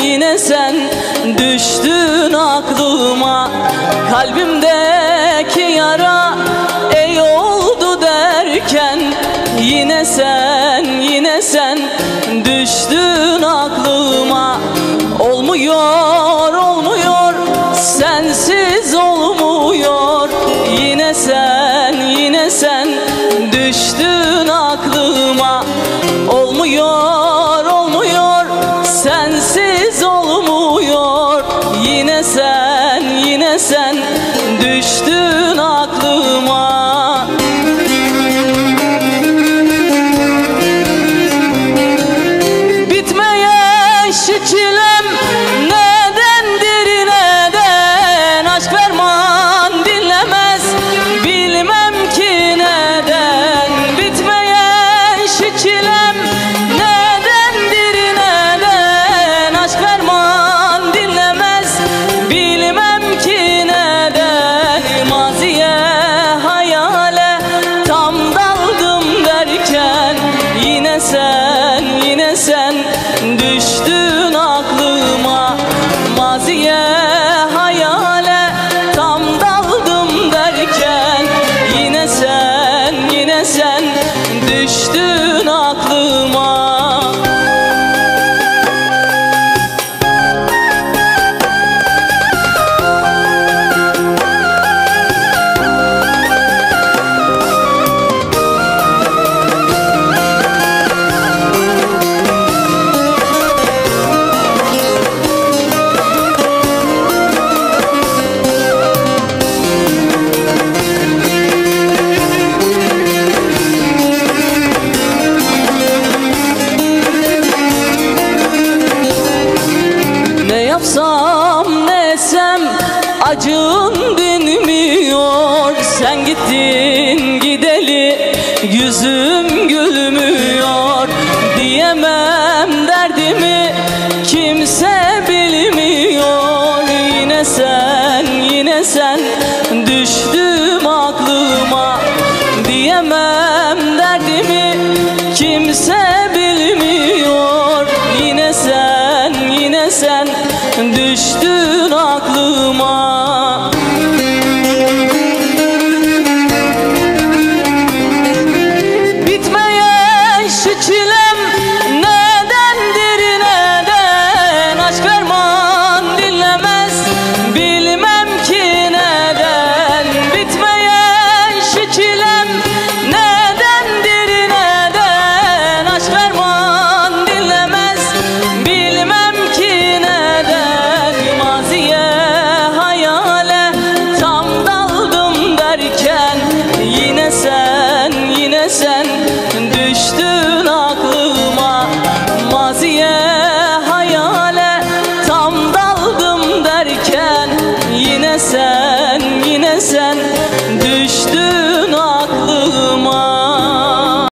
yine sen düştün aklıma. Kalbimdeki yara ey oldu derken yine sen düştün aklıma. Olmuyor, olmuyor, sensiz olmuyor. Yine sen düştün aklıma. Olmuyor, olmuyor, sensiz olmuyor. Yine sen düştün aklıma. Bitmeyen şu çilem nedendir, neden? Aşk ferman dinlemez, bilmem ki neden. Bitmeyen şu çilem nedendir, neden? Aşk ferman dinlemez, bilmem ki neden. Maziye hayale tam daldım derken yine sen düştün aklıma. Maziye hayale tam daldım derken yine sen düştün aklıma. Ne yapsam ne etsem acın dinmiyor. Sen gittin gideli yüzüm gülmüyor. Diyemem derdimi kimse bilmiyor. Yine sen düştüm aklıma. Diyemem derdimi kimse